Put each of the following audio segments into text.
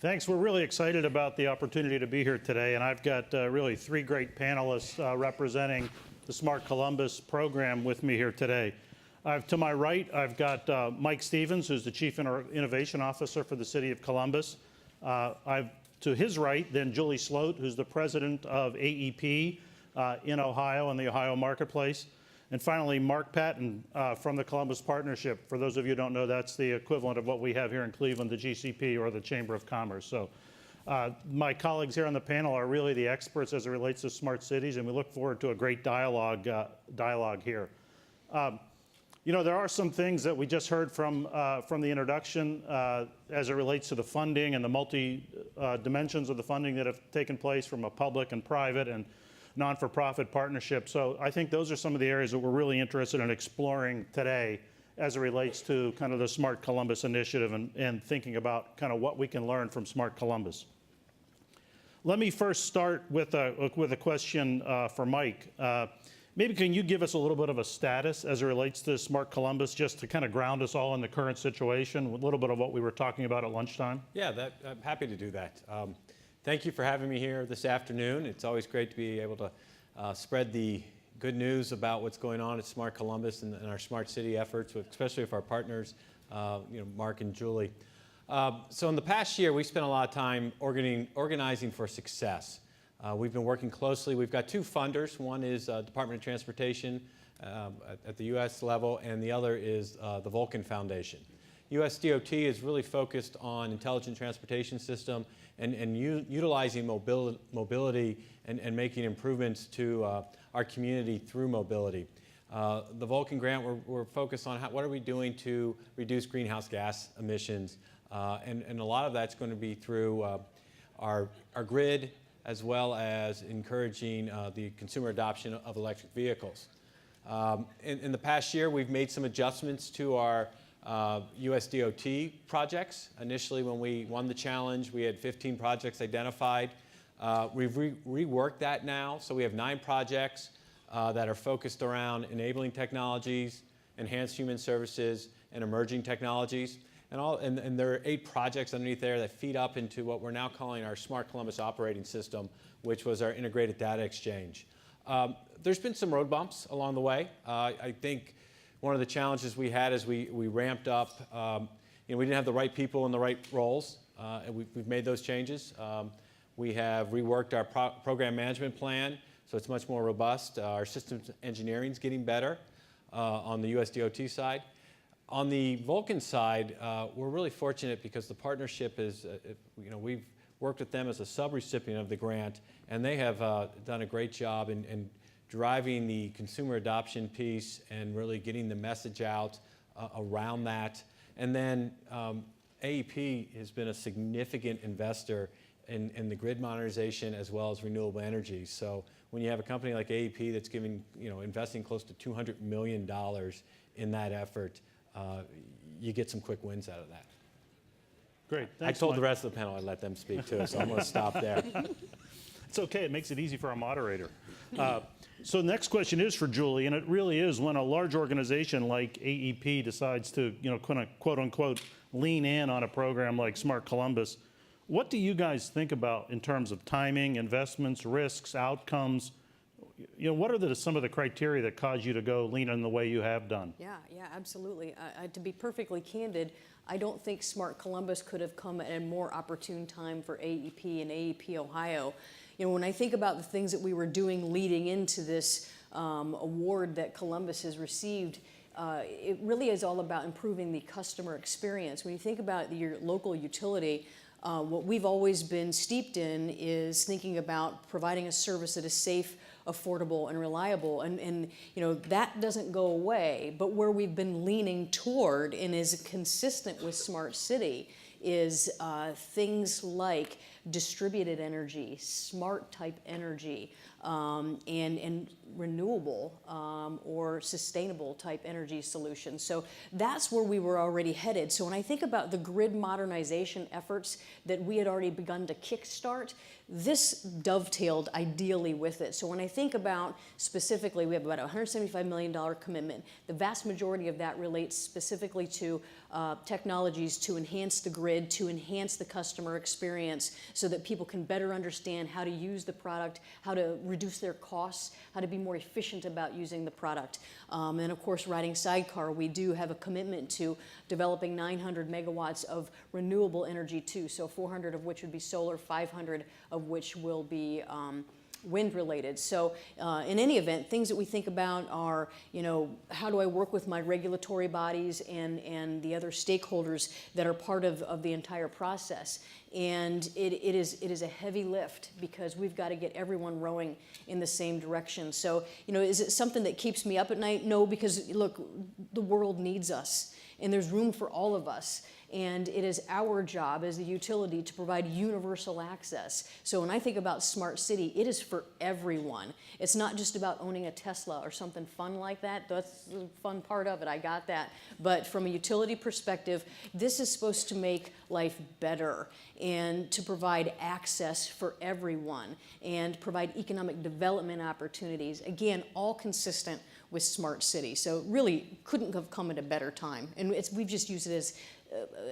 Thanks. We're really excited about the opportunity to be here today, and I've got really three great panelists representing the Smart Columbus program with me here today. To my right, I've got Mike Stevens, who's the Chief Innovation Officer for the City of Columbus. To his right, then Julie Sloat, who's the President of AEP in Ohio and the Ohio Marketplace. And finally, Mark Patton from the Columbus Partnership. For those of you who don't know, that's the equivalent of what we have here in Cleveland, the GCP or the Chamber of Commerce. So my colleagues here on the panel are really the experts as it relates to smart cities, and we look forward to a great dialogue here. You know, there are some things that we just heard from the introduction as it relates to the funding and the multi-dimensions of the funding that have taken place from a public and private and non-for-profit partnership. So I think those are some of the areas that we're really interested in exploring today as it relates to kind of the Smart Columbus initiative and thinking about kind of what we can learn from Smart Columbus. Let me first start with a question for Mike. Maybe can you give us a little bit of a status as it relates to Smart Columbus, just to kind of ground us all in the current situation, a little bit of what we were talking about at lunchtime? Yeah, I'm happy to do that. Thank you for having me here this afternoon. It's always great to be able to spread the good news about what's going on at Smart Columbus and our smart city efforts, especially with our partners, Mark and Julie. So in the past year, we spent a lot of time organizing for success. We've been working closely. We've got two funders. One is Department of Transportation at the U.S. level, and the other is the Vulcan Foundation. U.S. DOT is really focused on intelligent transportation system and utilizing mobility and making improvements to our community through mobility. The Vulcan grant, we're focused on what are we doing to reduce greenhouse gas emissions, and a lot of that's going to be through our grid, as well as encouraging the consumer adoption of electric vehicles. In the past year, we've made some adjustments to our U.S. DOT projects. Initially, when we won the challenge, we had 15 projects identified. We've reworked that now, so we have 9 projects that are focused around enabling technologies, enhanced human services, and emerging technologies. And there are 8 projects underneath there that feed up into what we're now calling our Smart Columbus operating system, which was our integrated data exchange. There's been some road bumps along the way. I think one of the challenges we had as we ramped up, we didn't have the right people in the right roles, and we've made those changes. We have reworked our program management plan, so it's much more robust. Our systems engineering is getting better on the U.S. DOT side. On the Vulcan side, we're really fortunate because the partnership is, we've worked with them as a sub-recipient of the grant, and they have done a great job in driving the consumer adoption piece and really getting the message out around that. And then AEP has been a significant investor in the grid modernization as well as renewable energy. So when you have a company like AEP that's investing close to $200 million in that effort, you get some quick wins out of that. Great. Thanks, I told Mike. The rest of the panel I'd let them speak too, so I'm going to stop there. It's okay. It makes it easy for our moderator. So the next question is for Julie, and it really is when a large organization like AEP decides to, quote unquote, lean in on a program like Smart Columbus. What do you guys think about in terms of timing, investments, risks, outcomes? What are some of the criteria that cause you to go lean in the way you have done? Yeah, absolutely. To be perfectly candid, I don't think Smart Columbus could have come at a more opportune time for AEP and AEP Ohio. When I think about the things that we were doing leading into this award that Columbus has received, it really is all about improving the customer experience. When you think about your local utility, what we've always been steeped in is thinking about providing a service that is safe, affordable, and reliable. And that doesn't go away, but where we've been leaning toward and is consistent with Smart City is things like distributed energy, smart type energy, and renewable or sustainable type energy solutions. So that's where we were already headed. So when I think about the grid modernization efforts that we had already begun to kickstart, this dovetailed ideally with it. So when I think about specifically, we have about a $175 million commitment. The vast majority of that relates specifically to technologies to enhance the grid, to enhance the customer experience so that people can better understand how to use the product, how to reduce their costs, how to be more efficient about using the product. And of course, riding sidecar, we do have a commitment to developing 900 megawatts of renewable energy too, so 400 of which would be solar, 500 of which will be wind related. So in any event, things that we think about are, how do I work with my regulatory bodies and the other stakeholders that are part of the entire process? And it is a heavy lift because we've got to get everyone rowing in the same direction. So, is it something that keeps me up at night? No, because look, the world needs us and there's room for all of us. And it is our job as a utility to provide universal access. So when I think about smart city, it is for everyone. It's not just about owning a Tesla or something fun like that. That's the fun part of it, I got that. But from a utility perspective, this is supposed to make life better and to provide access for everyone and provide economic development opportunities. Again, all consistent with smart city. So really couldn't have come at a better time. And we've just used it as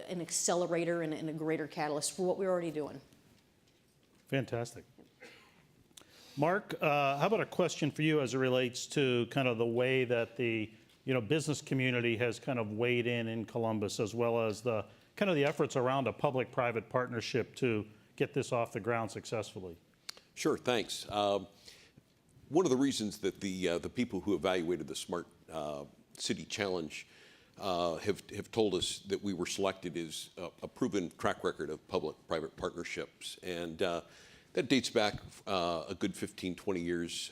an accelerator and a greater catalyst for what we're already doing. Fantastic. Mark, how about a question for you as it relates to kind of the way that the business community has kind of weighed in Columbus, as well as the kind of the efforts around a public-private partnership to get this off the ground successfully? Sure, thanks. One of the reasons that the people who evaluated the Smart City Challenge have told us that we were selected is a proven track record of public-private partnerships. And that dates back a good 15, 20 years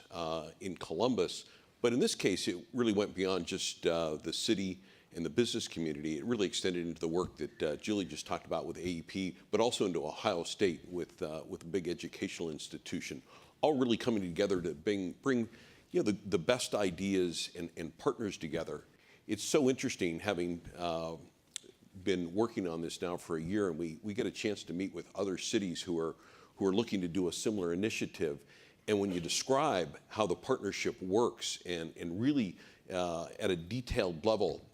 in Columbus. But in this case, it really went beyond just the city and the business community. It really extended into the work that Julie just talked about with AEP, but also into Ohio State with a big educational institution, all really coming together to bring the best ideas and partners together. It's so interesting having been working on this now for a year, and we get a chance to meet with other cities who are looking to do a similar initiative. And when you describe how the partnership works and really at a detailed level,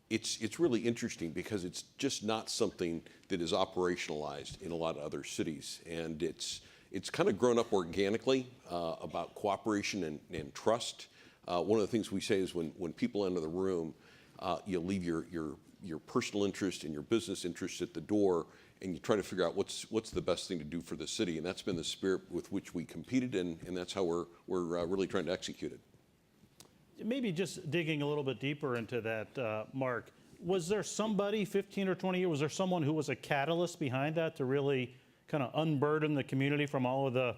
it's really interesting because it's just not something that is operationalized in a lot of other cities. And it's kind of grown up organically about cooperation and trust. One of the things we say is when people enter the room, you leave your personal interest and your business interest at the door, and you try to figure out what's the best thing to do for the city. And that's been the spirit with which we competed, and that's how we're really trying to execute it. Maybe just digging a little bit deeper into that, Mark, was there somebody 15 or 20 years, was there someone who was a catalyst behind that to really kind of unburden the community from all of the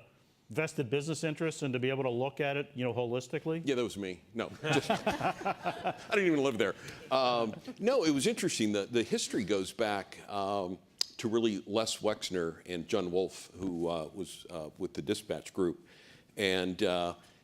vested business interests and to be able to look at it, holistically? Yeah, that was me. No, I didn't even live there. No, it was interesting. The history goes back to really Les Wexner and John Wolfe, who was with the dispatch group. And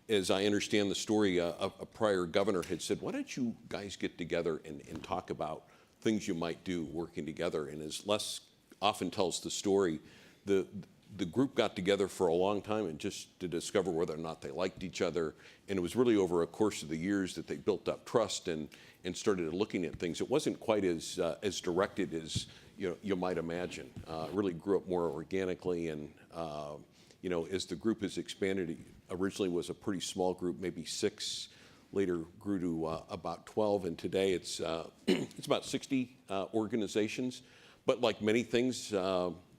as I understand the story, a prior governor had said, why don't you guys get together and talk about things you might do working together? And as Les often tells the story, the group got together for a long time and just to discover whether or not they liked each other. And it was really over a course of the years that they built up trust and started looking at things. It wasn't quite as directed as you might imagine. It really grew up more organically. And as the group has expanded, it originally was a pretty small group, maybe 6. Later grew to about 12, and today it's about 60 organizations. But like many things,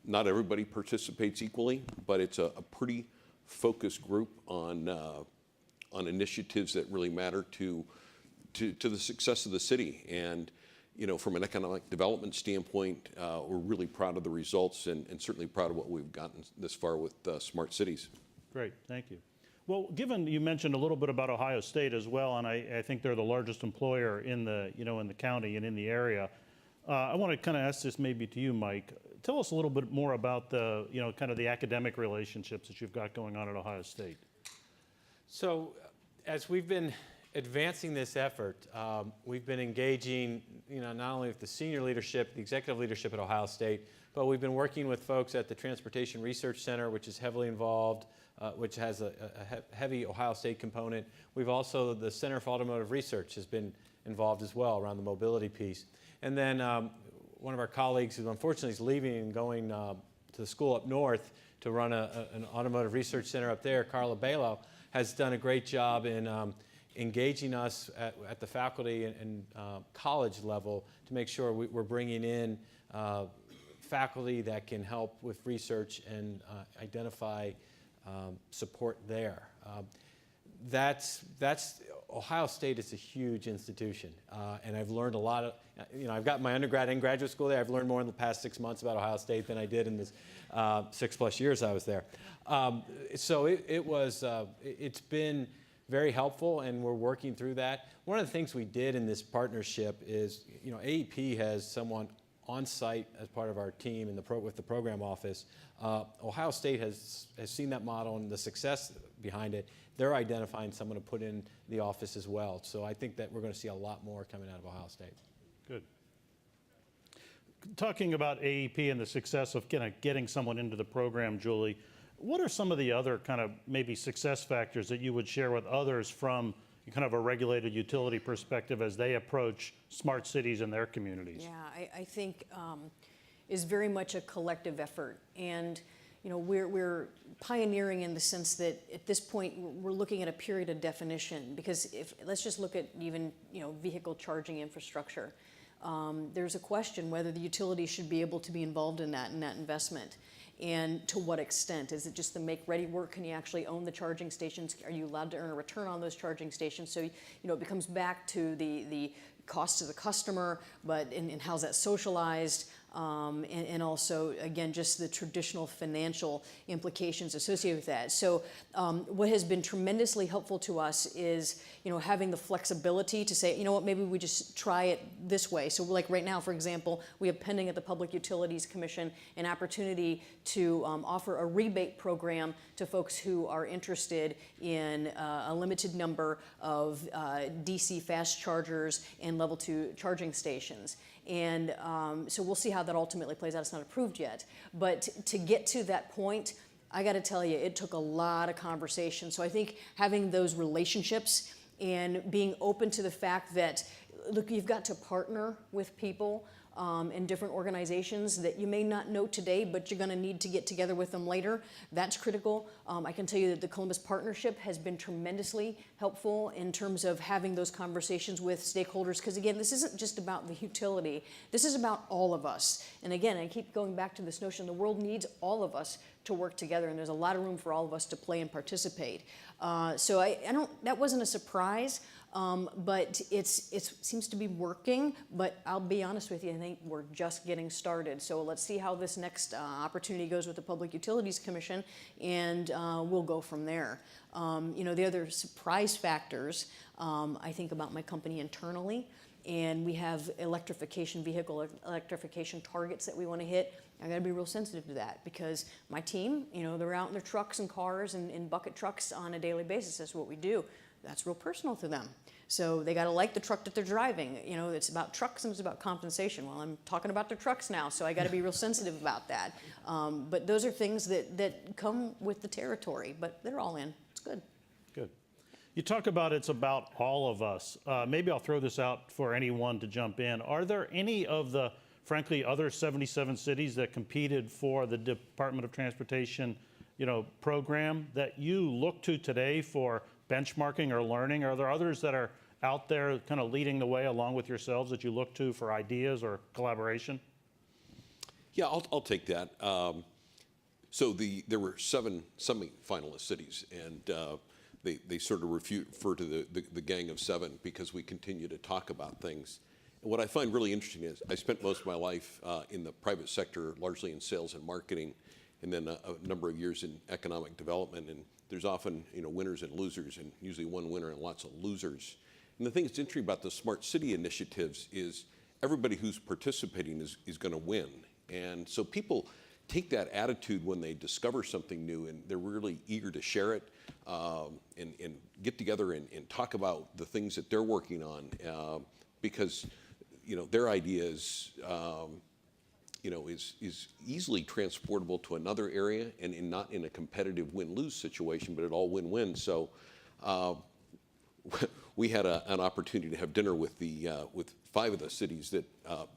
not everybody participates equally, but it's a pretty focused group on initiatives that really matter to the success of the city. And from an economic development standpoint, we're really proud of the results and certainly proud of what we've gotten this far with smart cities. Great, thank you. Well, given you mentioned a little bit about Ohio State as well, and I think they're the largest employer in the in the county and in the area. I want to kind of ask this maybe to you, Mike. Tell us a little bit more about the kind of the academic relationships that you've got going on at Ohio State. So as we've been advancing this effort, we've been engaging, not only with the senior leadership, the executive leadership at Ohio State, but we've been working with folks at the Transportation Research Center, which is heavily involved, which has a heavy Ohio State component. We've also, the Center for Automotive Research has been involved as well around the mobility piece. And then one of our colleagues who unfortunately is leaving and going to the school up north to run an automotive research center up there, Carla Balo, has done a great job in engaging us at the faculty and college level to make sure we're bringing in faculty that can help with research and identify support there. That's Ohio State is a huge institution, and I've learned a lot of, I've got my undergrad and graduate school there. I've learned more in the past 6 months about Ohio State than I did in the 6+ years I was there. So it's been very helpful, and we're working through that. One of the things we did in this partnership is, AEP has someone on site as part of our team in with the program office. Ohio State has seen that model and the success behind it. They're identifying someone to put in the office as well. So I think that we're going to see a lot more coming out of Ohio State. Good. Talking about AEP and the success of kind of getting someone into the program, Julie, what are some of the other kind of maybe success factors that you would share with others from kind of a regulated utility perspective as they approach smart cities in their communities? Yeah, I think is very much a collective effort. And we're pioneering in the sense that at this point we're looking at a period of definition, because let's just look at even vehicle charging infrastructure. There's a question whether the utility should be able to be involved in that investment, and to what extent. Is it just the make-ready work? Can you actually own the charging stations? Are you allowed to earn a return on those charging stations? So it becomes back to the cost to the customer, but and how's that socialized? And also, again, just the traditional financial implications associated with that. So what has been tremendously helpful to us is, having the flexibility to say, maybe we just try it this way. So like right now, for example, we have pending at the Public Utilities Commission an opportunity to offer a rebate program to folks who are interested in a limited number of DC fast chargers and level 2 charging stations. And so we'll see how that ultimately plays out. It's not approved yet. But to get to that point, I got to tell you, it took a lot of conversation. So I think having those relationships and being open to the fact that, look, you've got to partner with people in different organizations that you may not know today, but you're going to need to get together with them later. That's critical. I can tell you that the Columbus Partnership has been tremendously helpful in terms of having those conversations with stakeholders, because again, this isn't just about the utility. This is about all of us. And again, I keep going back to this notion, the world needs all of us to work together, and there's a lot of room for all of us to play and participate. So that wasn't a surprise. But it seems to be working, but I'll be honest with you, I think we're just getting started. So let's see how this next opportunity goes with the Public Utilities Commission, and we'll go from there. The other surprise factors, I think about my company internally, and we have vehicle electrification targets that we want to hit. I got to be real sensitive to that, because my team, they're out in their trucks and cars and in bucket trucks on a daily basis. That's what we do. That's real personal to them. So they got to like the truck that they're driving. It's about trucks and it's about compensation. Well, I'm talking about their trucks now, so I got to be real sensitive about that. But those are things that come with the territory, but they're all in. It's good. Good. You talk about it's about all of us. Maybe I'll throw this out for anyone to jump in. Are there any of the, frankly, other 77 cities that competed for the Department of Transportation, program that you look to today for benchmarking or learning? Are there others that are out there kind of leading the way along with yourselves that you look to for ideas or collaboration? Yeah, I'll take that. So there were 7 semi-finalist cities, and they sort of refer to the gang of 7 because we continue to talk about things. And what I find really interesting is I spent most of my life in the private sector, largely in sales and marketing, and then a number of years in economic development. And there's often winners and losers, and usually one winner and lots of losers. And the thing that's interesting about the smart city initiatives is everybody who's participating is going to win. And so people take that attitude when they discover something new, and they're really eager to share it, and get together and talk about the things that they're working on, because their idea is is easily transportable to another area, and not in a competitive win-lose situation, but at all win-win. So we had an opportunity to have dinner with with 5 of the cities that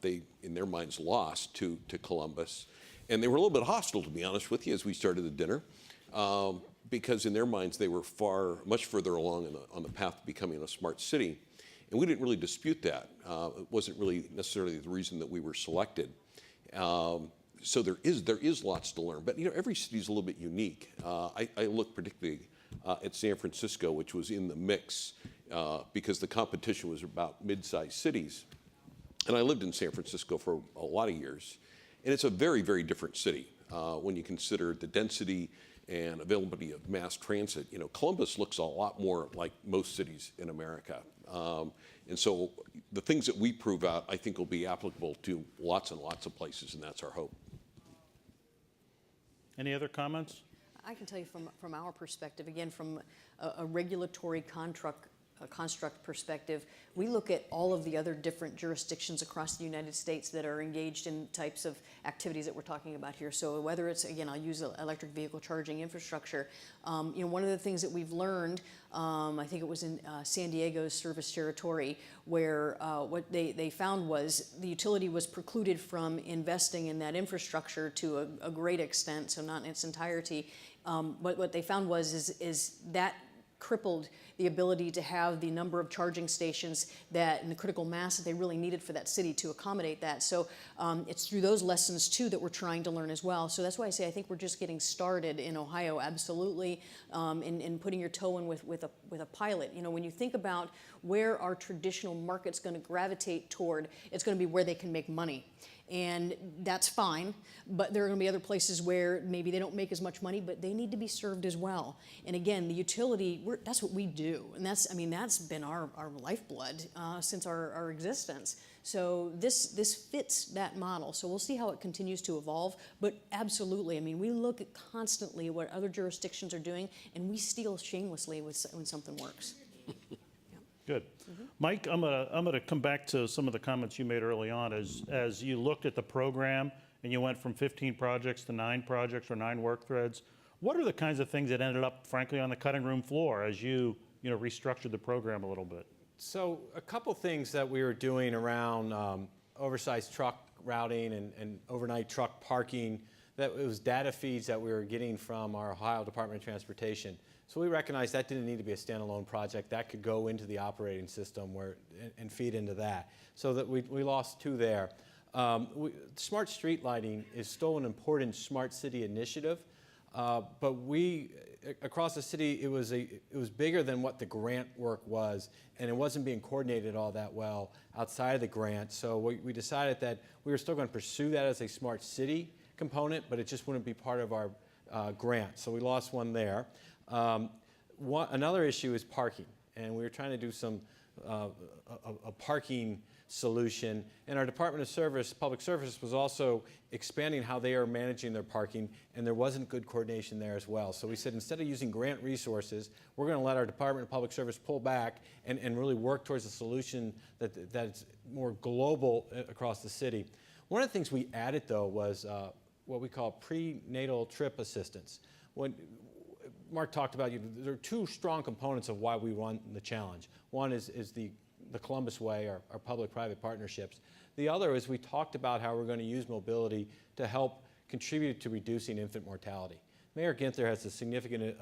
they, in their minds, lost to Columbus. And they were a little bit hostile, to be honest with you, as we started the dinner, because in their minds they were much further along on the path to becoming a smart city. And we didn't really dispute that. It wasn't really necessarily the reason that we were selected. So there is lots to learn. But every city is a little bit unique. I look particularly at San Francisco, which was in the mix because the competition was about mid-sized cities. And I lived in San Francisco for a lot of years. And it's a very, very different city when you consider the density and availability of mass transit. Columbus looks a lot more like most cities in America. And so the things that we prove out, I think, will be applicable to lots and lots of places, and that's our hope. Any other comments? I can tell you from our perspective, again, from a regulatory construct perspective, we look at all of the other different jurisdictions across the United States that are engaged in types of activities that we're talking about here. So whether it's, again, I'll use electric vehicle charging infrastructure. One of the things that we've learned, I think it was in San Diego's service territory, where what they found was the utility was precluded from investing in that infrastructure to a great extent, so not in its entirety. But what they found is that crippled the ability to have the number of charging stations and the critical mass that they really needed for that city to accommodate that. So it's through those lessons too that we're trying to learn as well. So that's why I say I think we're just getting started in Ohio, absolutely, in putting your toe in with a pilot. When you think about where our traditional market's going to gravitate toward, it's going to be where they can make money. And that's fine, but there are going to be other places where maybe they don't make as much money, but they need to be served as well. And again, the utility, that's what we do. And that's been our lifeblood since our existence. So this fits that model. So we'll see how it continues to evolve, but absolutely, we look at constantly what other jurisdictions are doing, and we steal shamelessly when something works. Good. Mike, I'm gonna come back to some of the comments you made early on. As you looked at the program and you went from 15 projects to 9 projects or 9 work threads, what are the kinds of things that ended up, frankly, on the cutting room floor as you restructured the program a little bit? So a couple things that we were doing around oversized truck routing and overnight truck parking, that it was data feeds that we were getting from our Ohio Department of Transportation. So we recognized that didn't need to be a standalone project. That could go into the operating system and feed into that. So that we lost 2 there. Smart street lighting is still an important smart city initiative, but across the city it was bigger than what the grant work was, and it wasn't being coordinated all that well outside of the grant. So we decided that we were still going to pursue that as a smart city component, but it just wouldn't be part of our grant. So we lost 1 there. Another issue is parking, and we were trying to do a parking solution, and our Department of Public Service was also expanding how they are managing their parking, and there wasn't good coordination there as well. So we said, instead of using grant resources, we're going to let our Department of Public Service pull back and really work towards a solution that's more global across the city. One of the things we added, though, was what we call prenatal trip assistance. When Mark talked about, there are 2 strong components of why we run the challenge. One is the Columbus Way, our public-private partnerships. The other is we talked about how we're going to use mobility to help contribute to reducing infant mortality. Mayor Ginther has a significant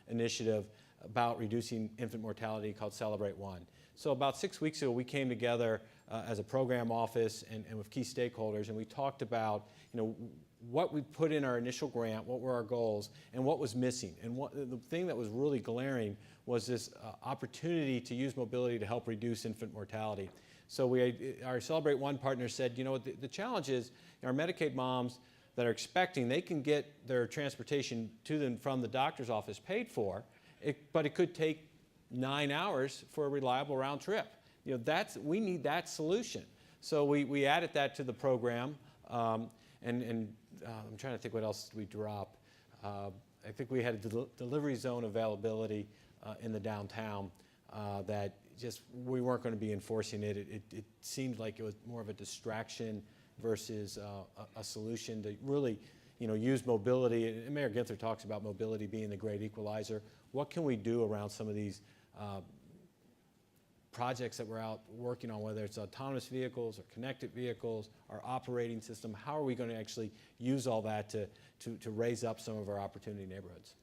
initiative about reducing infant mortality called Celebrate One. So about 6 weeks ago, we came together as a program office and with key stakeholders, and we talked about what we put in our initial grant, what were our goals, and what was missing. And the thing that was really glaring was this opportunity to use mobility to help reduce infant mortality. So our Celebrate One partners said, the challenge is our Medicaid moms that are expecting, they can get their transportation to them from the doctor's office paid for, but it could take 9 hours for a reliable round trip. We need that solution. So we added that to the program. And I'm trying to think what else did we drop. I think we had a delivery zone availability in the downtown that just we weren't going to be enforcing it. It seemed like it was more of a distraction versus a solution to really, use mobility. And Mayor Ginther talks about mobility being the great equalizer. What can we do around some of these projects that we're out working on, whether it's autonomous vehicles or connected vehicles, our operating system? How are we going to actually use all that to raise up some of our opportunity neighborhoods?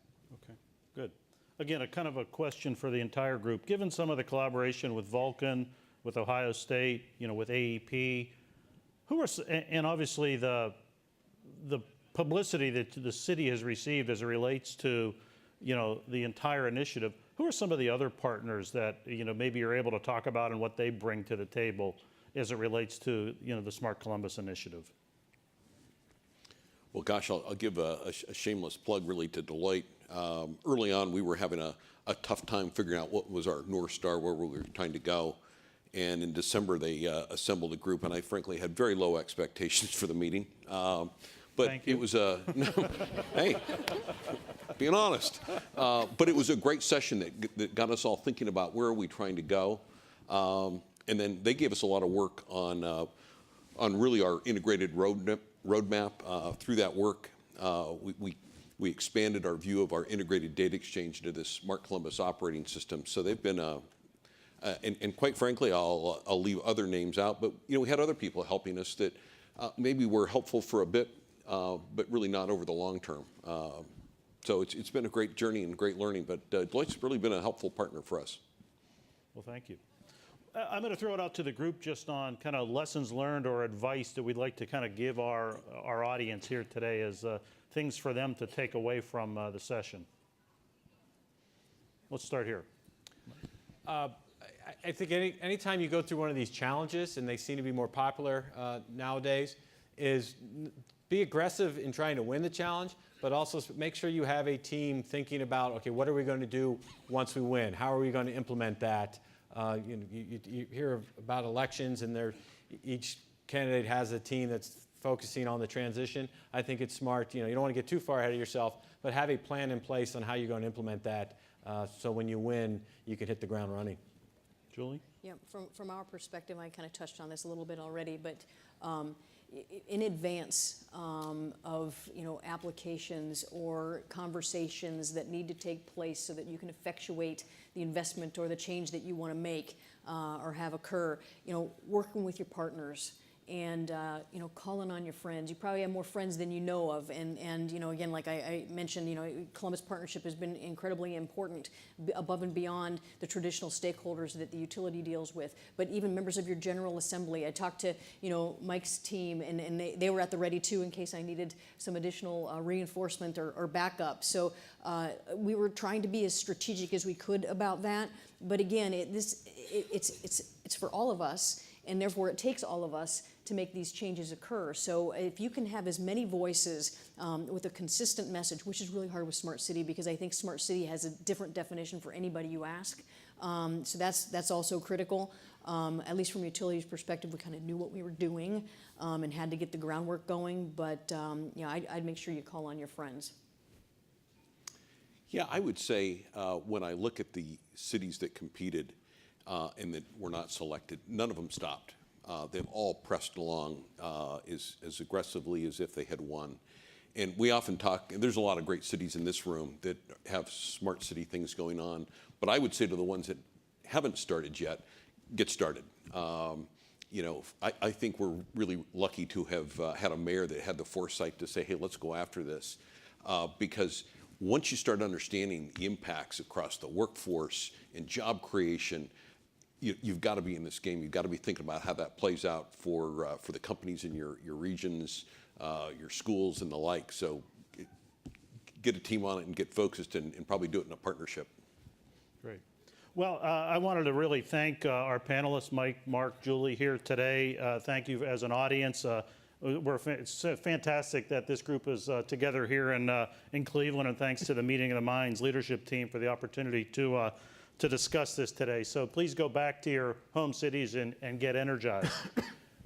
Okay, good. Again, a kind of a question for the entire group. Given some of the collaboration with Vulcan, with Ohio State, with AEP, and obviously the publicity that the city has received as it relates to, the entire initiative, who are some of the other partners that, maybe you're able to talk about and what they bring to the table as it relates to, the Smart Columbus initiative? Well, gosh, I'll give a shameless plug really to Deloitte. Early on, we were having a tough time figuring out what was our North Star, where we were trying to go. And in December, they assembled a group, and I frankly had very low expectations for the meeting. But it was hey, being honest. But it was a great session that got us all thinking about where are we trying to go. And then they gave us a lot of work on really our integrated roadmap. Through that work, we expanded our view of our integrated data exchange into this Smart Columbus operating system. So they've been, and quite frankly, I'll leave other names out, but we had other people helping us that maybe were helpful for a bit, but really not over the long term. So it's been a great journey and great learning, but Deloitte's really been a helpful partner for us. Well, thank you. I'm going to throw it out to the group just on kind of lessons learned or advice that we'd like to kind of give our audience here today as things for them to take away from the session. Let's start here. I think anytime you go through one of these challenges, and they seem to be more popular nowadays, is be aggressive in trying to win the challenge, but also make sure you have a team thinking about, okay, what are we going to do once we win? How are we going to implement that? You hear about elections, and each candidate has a team that's focusing on the transition. I think it's smart. You don't want to get too far ahead of yourself, but have a plan in place on how you're going to implement that, so when you win, you can hit the ground running. Julie? Yeah, from our perspective, I kind of touched on this a little bit already, but in advance of applications or conversations that need to take place so that you can effectuate the investment or the change that you want to make or have occur, working with your partners and calling on your friends. You probably have more friends than you know of, and again, like I mentioned, Columbus Partnership has been incredibly important above and beyond the traditional stakeholders that the utility deals with, but even members of your General Assembly. I talked to Mike's team, and they were at the ready too in case I needed some additional reinforcement or backup. So we were trying to be as strategic as we could about that, but again, it's for all of us. And therefore, it takes all of us to make these changes occur. So if you can have as many voices with a consistent message, which is really hard with Smart City, because I think Smart City has a different definition for anybody you ask. So that's also critical. At least from utilities perspective, we kind of knew what we were doing and had to get the groundwork going. But I'd make sure you call on your friends. Yeah, I would say when I look at the cities that competed and that were not selected, none of them stopped. They've all pressed along as aggressively as if they had won. And we often talk, and there's a lot of great cities in this room that have smart city things going on, but I would say to the ones that haven't started yet, get started. I think we're really lucky to have had a mayor that had the foresight to say, hey, let's go after this. Because once you start understanding the impacts across the workforce and job creation, you've got to be in this game. You've got to be thinking about how that plays out for the companies in your regions, your schools, and the like. So get a team on it and get focused and probably do it in a partnership. Great. Well, I wanted to really thank our panelists, Mike, Mark, Julie, here today. Thank you as an audience. It's fantastic that this group is together here in Cleveland, and thanks to the Meeting of the Minds leadership team for the opportunity to discuss this today. So please go back to your home cities and get energized.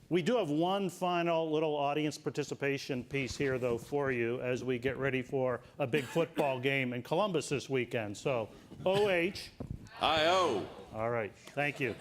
We do have one final little audience participation piece here, though, for you as we get ready for a big football game in Columbus this weekend. So, OH. I-O. All right, thank you.